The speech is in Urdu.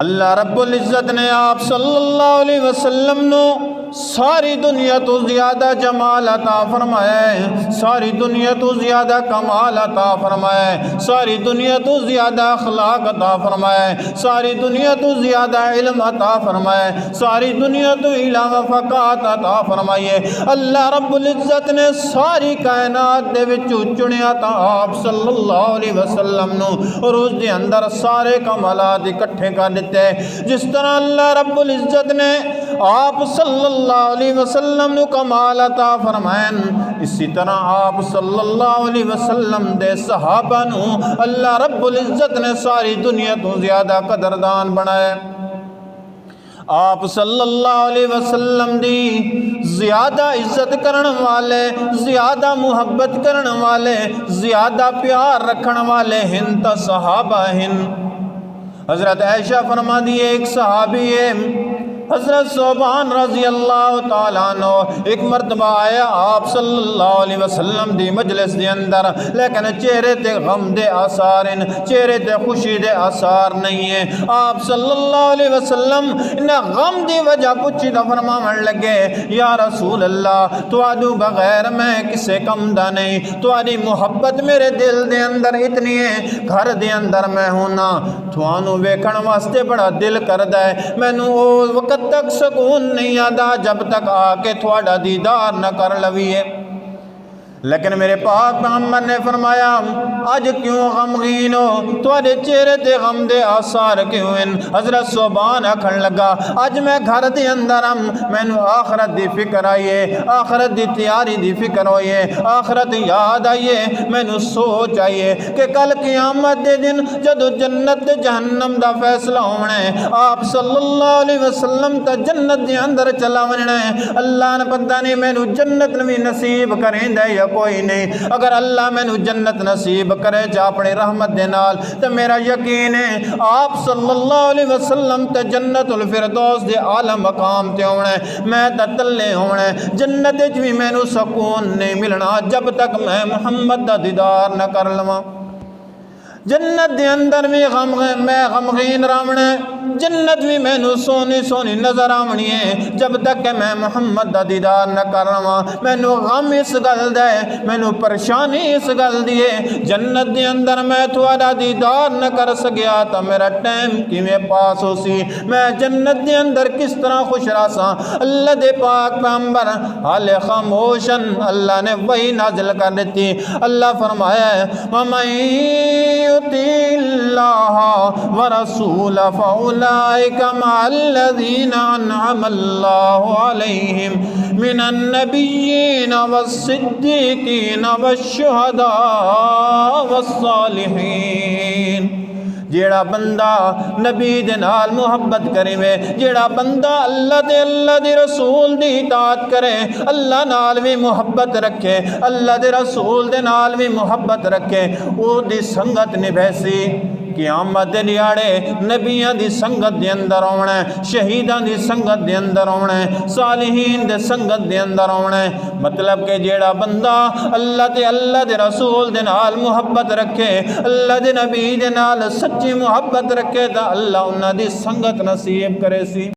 اللہ رب العزت نے آپ صلی اللہ علیہ وسلم نو ساری دنیا تو زیادہ جمال عطا فرمایا ہے، ساری دنیا تو زیادہ کمال عطا فرمایا ہے، ساری دنیا تو زیادہ اخلاق عطا فرمایا ہے، ساری دنیا تو زیادہ علم عطا فرمایا ہے، ساری دنیا تو علم و فقاہت عطا فرمائی ہے۔ اللہ رب العزت نے ساری کائنات دے وچوں چنیا تا آپ صلی اللہ علیہ وسلم نو، اور اس دے اندر سارے کمالات اکٹھے کر دیتے۔ جس طرح اللہ رب العزت نے آپ صلی اللہ علیہ وسلم نو کمال عطا فرمائن، اسی طرح آپ صلی اللہ علیہ وسلم دے صحابہ نو اللہ رب العزت نے ساری دنیا تو زیادہ قدردان بنائے۔ آپ صلی اللہ علیہ وسلم دی زیادہ عزت کرن والے، زیادہ محبت کرن والے، زیادہ پیار رکھن والے ہن تا صحابہ ہن۔ حضرت عائشہ فرما دی ایک صحابی ہے حضرت ثوبان رضی اللہ تعالیٰ عنہ، ایک مرتبہ آیا آپ صلی اللہ علیہ وسلم دی مجلس دے اندر، لیکن چہرے تے غم دے آثار ہیں، چہرے تے خوشی دے آثار نہیں ہیں۔ آپ صلی اللہ علیہ وسلم انہیں غم دی وجہ پوچھی دا فرماون لگے، یا رسول اللہ توادو بغیر میں کسے کم دا نہیں، توادی محبت میرے دل دے اندر اتنی ہے، گھر دے اندر میں ہونا توانو ویکھن واسطے بڑا دل کردا ہے، مینوں او وقت تک سکون نہیں آتا جب تک آ کے تھوڑا دیدار نہ کر لویے۔ لیکن میرے پاک پیغمبر نے فرمایا آج کیوں غمگین ہو، تھوڑے چہرے تے غم دے آثار کیوں ہیں؟ حضرت ثوبان آکھن لگا آج میں گھر دے اندر مینوں آخرت دی فکر آئیے، آخرت دی تیاری دی فکر ہوئیے، آخرت یاد آئیے، مینوں سوچ آئیے کہ کل قیامت دے دن جدو جنت تے جہنم دا فیصلہ ہونا ہے، آپ صلی اللہ علیہ وسلم تا جنت دے اندر چلا وننا ہے، اللہ نے پتہ نہیں مینوں جنت نوی نصیب کریں دے یا کوئی نہیں۔ اگر اللہ میں جنت نصیب کرے جا اپنی رحمت دے نال تو میرا یقین ہے آپ صلی اللہ علیہ وسلم تے جنت الفردوس دے اعلی مقام تے ہونا ہے، میں تے تلے ہونا ہے، جنت وچ بھی مینوں سکون نہیں ملنا جب تک میں محمد دا دیدار نہ کر لواں۔ جنت دے اندر بھی میں غمگین رہنا، جنت بھی مینوں سونی سونی نظر آونی ہے جب تک کہ میں محمد دا دیدار نہ کر لواں۔ مینوں غم اس گل دا ہے، مینوں پریشانی اس گل دی ہے، جنت دے اندر میں تھوڑا دیدار نہ کر سکیا تو میرا ٹائم کیویں پاس ہو سی، میں جنت دے اندر کس طرح خوش رہ ساں۔ اللہ دے پاک پیغمبر حال خاموشن اللہ نے وحی نازل کر دیتی۔ اللہ فرمایا ہے وَمَن يُطِعِ اللَّهَ وَرَسُولَهُ فَأُولَٰئِكَ مَعَ الَّذِينَ أَنْعَمَ اللَّهُ عَلَيْهِمْ مِنَ النَّبِيِّينَ وَالصِّدِّيقِينَ وَالشُّهَدَاءِ وَالصَّالِحِينَ۔ جیڑا بندہ نبی دے نال محبت کرے وے، جیڑا بندہ اللہ دے رسول دی اطاعت کرے، اللہ نال بھی محبت رکھے، اللہ دے رسول دے نال بھی محبت رکھے، او دی سنگت نبھیسی، قیامت دے دیاڑے نبیاں دی سنگت دے اندر ہونا ہے، شہیداں دی سنگت دے اندر ہونا ہے، صالحین دے سنگت دے اندر ہونا ہے۔ مطلب کہ جیڑا بندہ اللہ دے رسول دے نال محبت رکھے، اللہ دے نبی دے نال سچی محبت رکھے تا اللہ انہاں دی سنگت نصیب کرے سی۔